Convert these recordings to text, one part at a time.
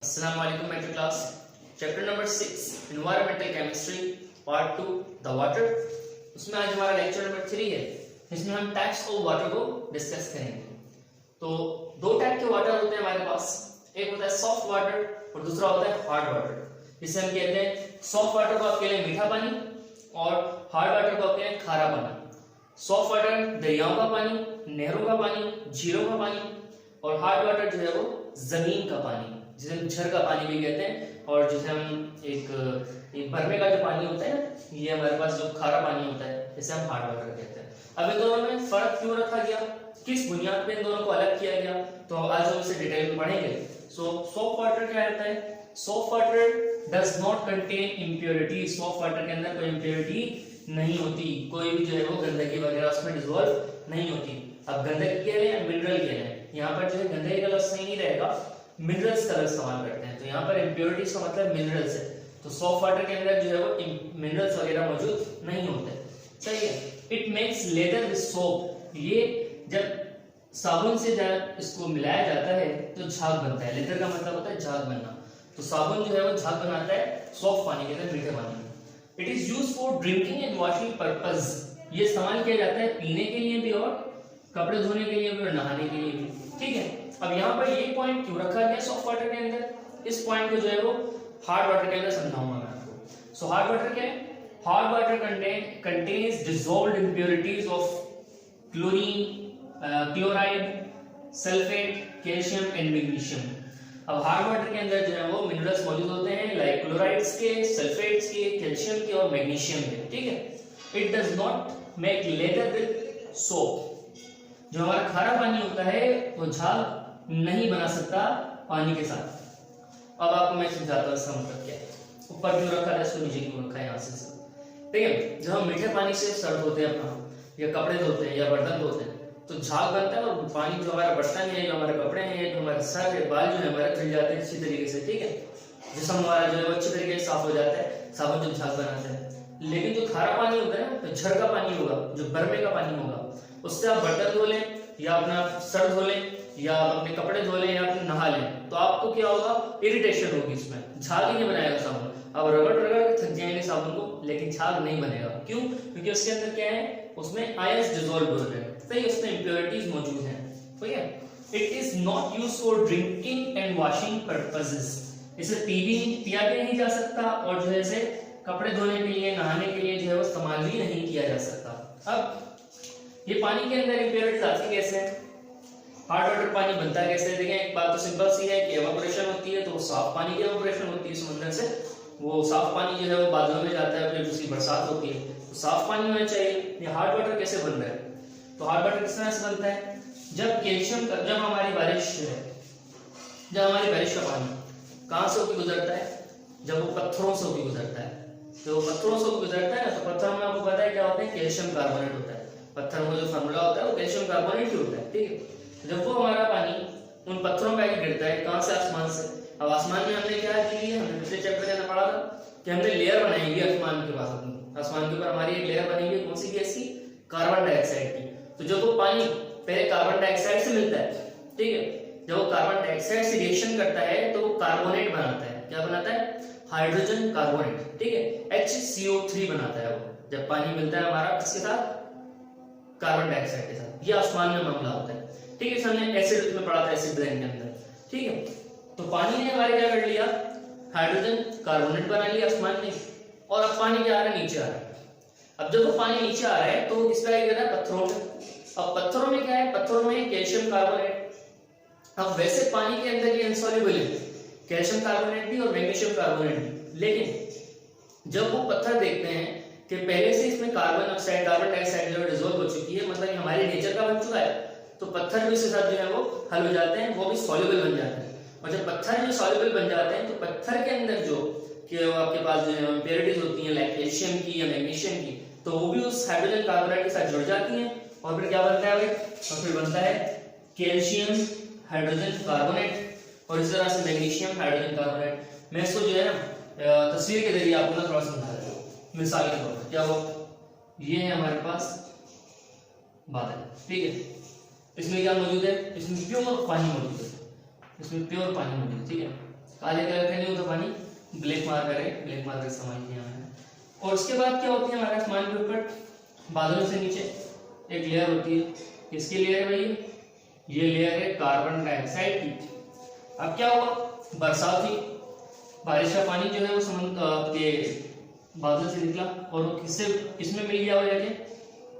Assalamualaikum metro class chapter number 6 environmental chemistry part 2 the water. उसमें आज हमारा lecture number 3 है, जिसमें हम टाइप्स ऑफ वाटर को डिस्कस करेंगे। तो दो टाइप के वाटर होते हैं हमारे पास, एक होता है सॉफ्ट वाटर और दूसरा होता है हार्ड वाटर। जिसे हम कहते हैं सॉफ्ट वाटर को आप कह लें मीठा पानी और हार्ड वाटर को आप कह लें खारा पानी। सॉफ्ट वाटर दरियाओं का पानी, नहरों का पानी, झीलों का पानी, और हार्ड वाटर जो है वो जमीन का पानी, जिसे हम झर का पानी भी कहते हैं, और जिसे हम एक भरने का जो पानी होता है ना, ये हमारे पास जो खारा पानी होता है, इसे हम हार्ड वाटर कहते हैं। अब इन दोनों में फर्क क्यों रखा गया, किस बुनियाद पे इन दोनों को अलग किया गया, तो आज हम इसे डिटेल में पढ़ेंगे। सॉफ्ट वाटर क्या होता है? Soft water does not contain impurity. Soft water के अंदर कोई इम्प्योरिटी नहीं होती, कोई भी जो है वो गंदगी वगैरह उसमें डिसॉल्व नहीं होती। अब गंदगी के लिए मिनरल के लिए, यहाँ पर जो है गंदगी का लफ्ज सही नहीं रहेगा, मिनरल्स का इस्तेमाल करते हैं, तो यहाँ पर इम्प्योरिटीज का मतलब मिनरल्स है। तो सॉफ्ट वाटर के अंदर जो है वो मिनरल्स वगैरह मौजूद नहीं होते। सही है। It makes lather with soap. ये जब साबुन से जब इसको मिलाया जाता है तो झाग बनता है। लेदर का मतलब होता है झाग बनना, तो साबुन जो है वो झाग बनाता है सॉफ्ट पानी के अंदर, मीठे पानी में। It is used for drinking and washing purpose. ये इस्तेमाल किया जाता है पीने के लिए भी और कपड़े धोने के लिए भी और नहाने के लिए भी। ठीक है। अब यहाँ पर ये पॉइंट क्यों रखा गया सॉफ्ट वाटर के अंदर, इस पॉइंट को जो है वो हार्ड वाटर के अंदर समझाऊंगा मैं आपको। सो हार्ड वाटर क्या है? Hard water contains dissolved impurities of chlorine, chloride, sulphate, calcium and magnesium. अब हार्ड वाटर के अंदर जो है वो मिनरल्स मौजूद होते हैं, लाइक क्लोराइड्स के, सल्फेट्स के, कैल्शियम के और मैग्नीशियम के। ठीक है। It does not make lather with soap. जो हमारा खारा पानी होता है वो झाग नहीं बना सकता पानी के साथ। अब आपको मैं समझाता हूँ इसका मतलब क्या है। ऊपर क्यों रखा है, इसको नीचे क्यों रखा है, यहाँ से। ठीक है। जब हम मीठे पानी से सर धोते हैं अपना, या कपड़े धोते हैं या बर्तन धोते हैं, तो झाग बनता है और पानी जो हमारा बर्तन है, जो हमारे कपड़े हैं, जो हमारा सर है, बाल जो है हमारे धुल जाते हैं अच्छी तरीके से। ठीक है। जिसम हमारा जो है वो अच्छी तरीके से साफ हो जाता है, साबुन जब झाग बनाता है। लेकिन जो खारा पानी होता है ना, तो झर का पानी होगा, जो बर्मे का पानी होगा, उससे आप बर्तन धो लें या अपना सर धो लें या अपने कपड़े धो लें या अपने नहा लें, तो आपको क्या होगा, इरिटेशन होगी, इसमें झाग ही नहीं बनाएगा साबुन। अब रगड़ रगड़ के थक जाएंगे साबुन को, लेकिन झाग नहीं बनेगा। क्यों? क्योंकि उसके अंदर क्या है, उसमें आयंस डिसॉल्व हो रहे हैं, सही, उसमें इंप्योरिटीज मौजूद हैं। ठीक है। It is not used for drinking and washing purposes. इसे पिया भी नहीं जा सकता, और जो है इसे कपड़े धोने के लिए, नहाने के लिए जो है वो इस्तेमाल भी नहीं किया जा सकता। अब ये पानी के अंदर इंप्योरिटीज आती कैसे है, हार्ड वाटर पानी बनता कैसे? देखें, एक बात तो सिंपल सी है कि एवापोरेशन होती है, तो साफ पानी की एवापोरेशन होती है समंदर से। वो साफ पानी जो है वो बादलों में जाता है, फिर उसकी बरसात होती है, तो साफ पानी होना चाहिए। ये हार्ड वाटर कैसे बन रहा है? तो हार्ड वाटर किस तरह से बनता है, जब कैल्शियम का, जब हमारी बारिश का पानी कहाँ से होकर गुजरता है, जब वो पत्थरों से होकर गुजरता है, तो पत्थरों से गुजरता है ना, तो पत्थर में आपको पता है क्या होता है, कैल्शियम कार्बोनेट होता है। पत्थर में जो फार्मूला होता है वो कैल्शियम कार्बोनेट ही होता है। ठीक है। जब वो हमारा पानी उन पत्थरों पे आके गिरता है, कहां से? आसमान से। अब आसमान में हमने क्या की है, हमने पिछले चैप्टर के अंदर पढ़ा था कि हमने लेयर बनाएंगे आसमान के पास, आसमान के ऊपर हमारी एक लेयर बनेगी, कौन सी गैस की? कार्बन डाइऑक्साइड की। तो जब वो पानी पहले कार्बन डाइऑक्साइड से मिलता है, ठीक है, जब वो कार्बन डाइऑक्साइड से रिएक्शन करता है तो वो कार्बोनेट बनाता है। क्या बनाता है? Hydrogen carbonate. ठीक है। HCO3 बनाता है वो, जब पानी मिलता है हमारा किसके साथ? कार्बन डाइऑक्साइड के साथ। ये आसमान में मामला होता है। ठीक है। हमने एसिड में पढ़ा था, एसिड ब्रेन के अंदर। ठीक है। तो पानी ने हमारे क्या कर लिया, हाइड्रोजन कार्बोनेट बना लिया आसमान में, और अब पानी क्या आ रहा है, नीचे आ रहा है। अब जब वो पानी नीचे आ रहा है तो किस पे गिर रहा है? पत्थरों में। अब पत्थरों में क्या है, पत्थरों में कैल्शियम कार्बोनेट। अब वैसे पानी के अंदर ये इनसॉल्युबल है, कैल्शियम कार्बोनेट भी और मैग्नीशियम कार्बोनेट भी। लेकिन जब वो पत्थर देखते हैं कि पहले से इसमें कार्बन डाइऑक्साइड जो डिसॉल्व हो चुकी है, मतलब हमारे नेचर का बन चुका है, तो पत्थर भी इसके साथ जो है वो हल हो जाते हैं, वो भी सॉल्युबल बन जाते हैं। और जब पत्थर जो सॉल्युबल बन जाते हैं, तो पत्थर के अंदर जो कि आपके पास जो है इंप्योरिटीज होती हैं, लाइक कैल्शियम की या मैग्नीशियम की, तो वो भी उस हाइड्रोजन कार्बोनेट के साथ जुड़ जाती हैं, और फिर क्या बनता है भाई, और फिर बनता है कैल्शियम हाइड्रोजन कार्बोनेट, और इस तरह से मैग्नीशियम हाइड्रोजन कार्बोनेट। मैं इसको जो है ना तस्वीर के जरिए आपको ना थोड़ा समझा रहा हूँ, मिसाल के तौर पर। क्या हो, ये है हमारे पास बादल। ठीक है। इसमें क्या मौजूद है, इसमें प्योर पानी मौजूद है, इसमें प्योर पानी मौजूद है। ठीक है। काले कलर का नहीं होता पानी, ब्लैक मार्कर है, ब्लैक मार्कर इस्तेमाल किया मैंने। और उसके बाद क्या होती है हमारे आसमान के ऊपर बादलों से नीचे एक लेयर होती है, किसकी लेयर है भाई? ये लेयर है कार्बन डाइऑक्साइड की। अब क्या हुआ, बरसात हुई, बारिश का पानी जो है वो समुद्र के बादल से निकला और वो किसमें मिल गया, वो जाके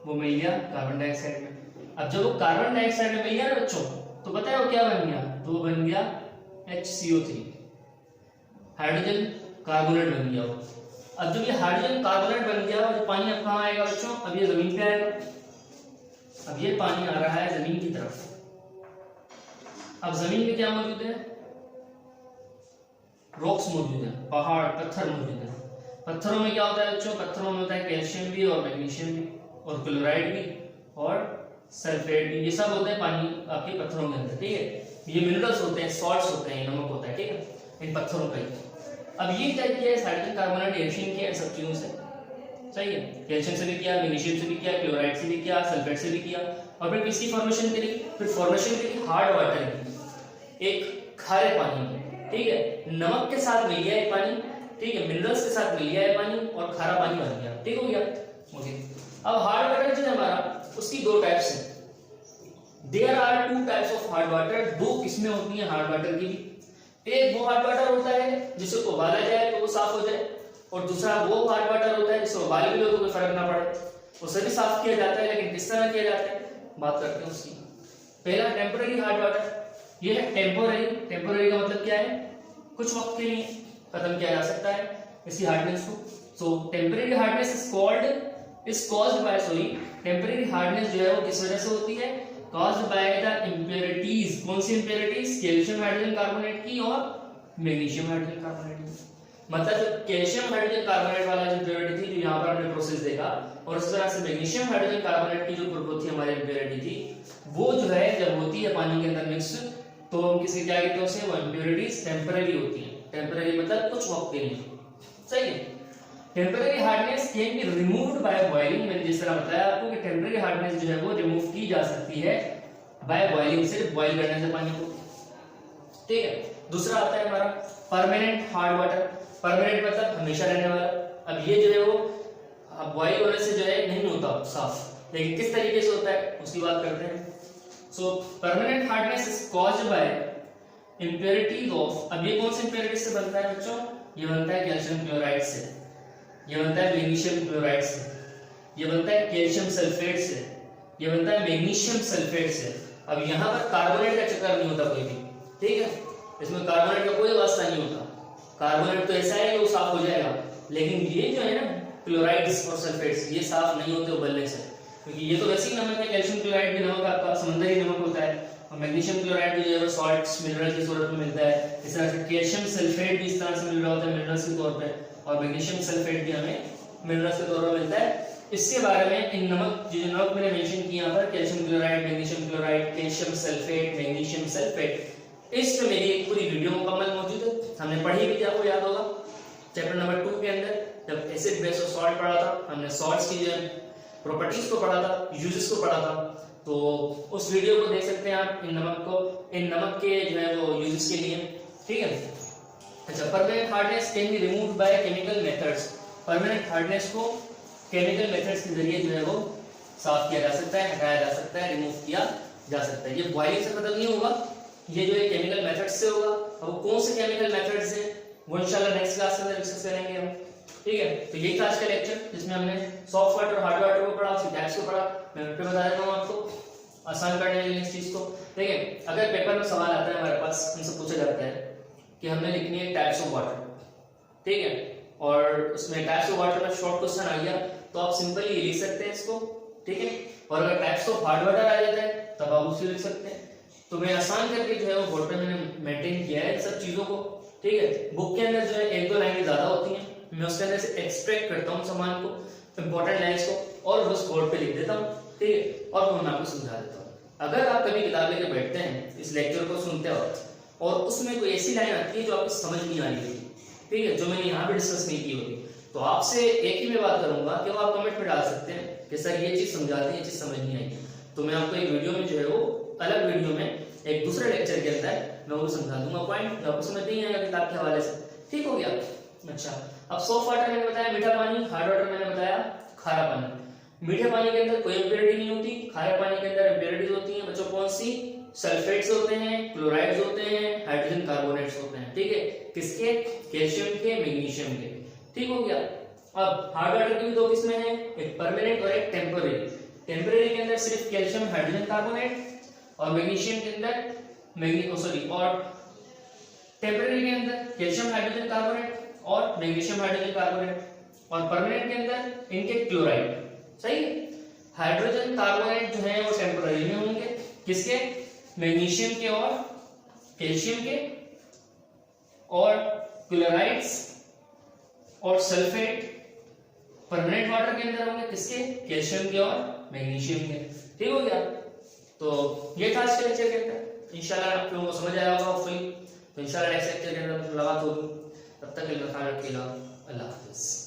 वो मिल गया कार्बन डाइऑक्साइड में। अब जब वो कार्बन डाइऑक्साइड में मिल गया ना बच्चों, तो पता है वो क्या बन गया? तो वो बन गया HCO3, हाइड्रोजन कार्बोनेट बन गया वो। अब जब ये हाइड्रोजन कार्बोनेट बन गया और पानी अब कहाँ आएगा बच्चों? अब ये जमीन पे आएगा। अब ये पानी आ रहा है जमीन की तरफ। अब जमीन पे क्या मौजूद है? रॉक्स मौजूद है, पहाड़ पत्थर मौजूद है। पत्थरों में क्या होता है बच्चों? पत्थरों में होता है कैल्शियम भी और मैग्नीशियम भी और क्लोराइड भी और सल्फेट भी। ये सब होते हैं पानी आपके पत्थरों के अंदर, ठीक है। ये मिनरल्स होते हैं, सॉल्ट्स होते हैं, नमक होता है, ठीक है, इन पत्थरों का ही। अब ये क्या किया है? हाइड्रोजन कार्बोनेट रिएक्शन किया सब चीजों से, सही है। कैल्शियम से भी किया, मैग्नीशियम से भी किया, क्लोराइड से भी किया, सल्फेट से भी किया और फिर किसकी फॉर्मेशन करी? फिर फॉर्मेशन करी हार्ड वाटर की, एक खारे पानी की, ठीक है। नमक के साथ मिल गया है पानी, ठीक है, मिनरल्स के साथ मिल गया है पानी और खारा पानी बन गया, ठीक हो गया। ओके, अब हार्ड वाटर जो है हमारा, उसकी दो टाइप्स है। There are two types of hard water. दो किस्में होती हैं हार्ड वाटर की भी। एक वो हार्ड वाटर होता है जिसे उबाला जाए तो वो साफ हो जाए, और दूसरा वो हार्ड वाटर होता है जिसे उबाल भी लो तो कोई फर्क ना पड़े, उसे भी साफ किया जाता है। लेकिन किस तरह किया जाता है बात करते हैं उसकी। पहला टेम्पररी हार्ड वाटर, ये है टेम्पररी। टेम्पररी का मतलब क्या है? कुछ वक्त के लिए खत्म किया जा सकता है इसकी हार्डनेस को। So temporary hardness is caused by temporary hardness जो है वो किस वजह से होती है? Caused by the impurities. कौन सी इंप्योरिटीज? कैल्शियम हाइड्रोजन कार्बोनेट की और मैग्नीशियम हाइड्रोजन कार्बोनेट की। मतलब कैल्शियम हाइड्रोजन कार्बोनेट वाला जो इंप्योरिटी थी जो यहाँ पर हमने प्रोसेस देखा, और इस तरह से मैग्नीशियम हाइड्रोजन कार्बोनेट की जो प्रोडक्ट थी हमारी इंप्योरिटी थी, वो जो है जब होती है पानी के अंदर मिक्स, तो हम किसी क्या कहते हैं उसे? वो इंप्योरिटीज टेम्पररी होती है। टेम्पररी मतलब कुछ वक्त के लिए, सही है। Temporary hardness can be removed by boiling. मैंने जिस तरह बताया आपको कि टेम्पररी हार्डनेस जो है वो रिमूव की जा सकती है बाय बॉइलिंग, सिर्फ बॉइल करने से पानी को, ठीक है। दूसरा आता है हमारा परमानेंट हार्ड वाटर। परमानेंट मतलब हमेशा रहने वाला। अब ये जो है वो बॉइल होने से जो है नहीं होता साफ, लेकिन किस तरीके से होता है उसकी बात करते हैं। सो permanent hardness is caused bye impurities of. अब ये कौन से इंप्योरिटीज से बनता है बच्चों? ये बनता है कैल्शियम क्लोराइड से, ये बनता है मैग्नीशियम क्लोराइड से, ये बनता है कैल्शियम सल्फेट से, ये बनता है मैग्नीशियम सल्फेट से। अब यहाँ पर कार्बोनेट का चक्कर नहीं होता कोई भी, ठीक है, इसमें कार्बोनेट का कोई वास्ता नहीं होता। कार्बोनेट तो ऐसा है कि वो साफ हो जाएगा, लेकिन ये जो है ना क्लोराइड्स और सल्फेट्स, ये साफ नहीं होते उबलने से, क्योंकि ये तो वैसे ही नमक है। कैल्शियम क्लोराइड भी नमक आपका समुद्री नमक होता है, और मैग्नीशियम क्लोराइड जो है वो सॉल्ट्स मिनरल की सूरत में मिलता है। इस तरह से कैल्शियम सल्फेट भी इस तरह से मिल रहा होता है मिनरल्स के तौर पे, और मैग्नीशियम सल्फेट भी हमें मिनरल्स के तौर पर मिलता है। इसके बारे में इन नमक जो नमक मैंने मेंशन किया यहाँ पर, calcium chloride, magnesium chloride, calcium sulphate, magnesium sulphate, इस पे मेरी एक पूरी वीडियो मुकम्मल मौजूद है, हमने पढ़ी भी थी, आपको याद होगा चैप्टर नंबर 2 के अंदर, जब एसिड बेस और सॉल्ट पढ़ा था, हमने सॉल्ट्स की जो प्रॉपर्टीज को पढ़ा था, यूजेस को पढ़ा था। तो उस वीडियो को देख सकते हैं आप, इन नमक के जो है वो यूजेस के लिए, ठीक है। अच्छा, permanent hardness can be removed by chemical methods. Permanent hardness को केमिकल मेथड्स के जरिए जो है वो साफ किया जा सकता है, हटाया जा सकता है, रिमूव किया जा सकता है। ये बॉइलिंग से खत्म नहीं होगा, ये जो है केमिकल मेथड्स से होगा। अब कौन से केमिकल मेथड्स हैं वो इंशाल्लाह नेक्स्ट क्लास में डिस्कस करेंगे हम, ठीक है। तो यही था आज का लेक्चर, जिसमें हमने सॉफ्ट वाटर और हार्ड वाटर को पढ़ा, उसके टाइप्स को पढ़ा। मैं फिर बता देता हूँ आपको आसान करने के लिए इस चीज को, ठीक है। अगर पेपर में सवाल आता है हमारे पास, हमसे पूछा जाता है कि हमने लिखनी है टाइप्स ऑफ वाटर, ठीक है, और उसमें टाइप्स ऑफ वाटर का शॉर्ट क्वेश्चन आ गया तो आप सिंपली ये लिख सकते हैं इसको, ठीक है। और अगर टाइप्स ऑफ हार्ड वाटर आ जाता है तब आप उसको लिख सकते हैं। तो मैं आसान करके जो है वो बोर्ड पे मैंने मेंटेन किया है सब चीजों को, ठीक है। बुक के अंदर जो है 1-2 लाइनें ज्यादा होती हैं, मैं उसके अंदर से एक्सट्रैक्ट करता हूँ सामान को, इंपॉर्टेंट लाइंस को, और बस बोर्ड पे लिख देता हूँ, ठीक है, और मैं आपको समझा देता हूँ। अगर आप कभी किताब लेके बैठते हैं इस लेक्चर को सुनते वक्त, और उसमें कोई ऐसी लाइन आती है जो आपको समझ नहीं आ रही होगी, ठीक है, जो मैंने यहाँ पे डिस्कस नहीं की होगी, तो आपसे एक ही मैं बात करूंगा कि वो आप कमेंट में डाल सकते हैं कि सर ये चीज समझाते हैं, ये चीज समझ नहीं आई। तो मैं आपको एक वीडियो में जो है वो अलग वीडियो में एक दूसरे लेक्चर के अंदर मैं वो समझा दूंगा पॉइंट, आपको समझ नहीं आएगा किताब के हवाले से, ठीक हो गया। अच्छा, अब सॉफ्ट वाटर मैंने बताया मीठा पानी, हार्ड वाटर मैंने बताया खारा पानी। मीठे पानी के अंदर कोई इम्प्योरिटी नहीं होती, खारे पानी के अंदर इम्प्योरिटीज होती हैं बच्चों, कौन सी? सल्फेट्स होते हैं, क्लोराइड्स होते हैं, हाइड्रोजन कार्बोनेट्स होते हैं, ठीक है, किसके? कैल्शियम के, मैग्नीशियम के, ठीक हो गया। अब हार्ड वाटर की भी दो किस्में हैं, एक परमानेंट और एक टेम्पररी। टेम्पररी के अंदर सिर्फ कैल्शियम हाइड्रोजन कार्बोनेट और मैग्नीशियम के अंदर और टेम्पररी के अंदर कैल्शियम हाइड्रोजन कार्बोनेट और मैग्नीशियम हाइड्रोजन कार्बोनेट, और परमानेंट के अंदर इनके क्लोराइड, सही है। हाइड्रोजन कार्बोनेट जो है वो टेम्पररी में होंगे, किसके? मैग्नीशियम के और कैल्शियम के, और क्लोराइड्स और सल्फेट परमानेंट वाटर के अंदर होंगे, किसके? कैल्शियम के और मैग्नीशियम के, ठीक हो गया। तो ये था आज के लेक्चर के अंदर, इंशाल्लाह आप लोगों को समझ आया होगा फुली, तो इंशाल्लाह नेक्स्ट लेक्चर के अंदर मुलाकात होगी, तब तक के लिए ख्याल रखिएगा, अल्लाह हाफिज़।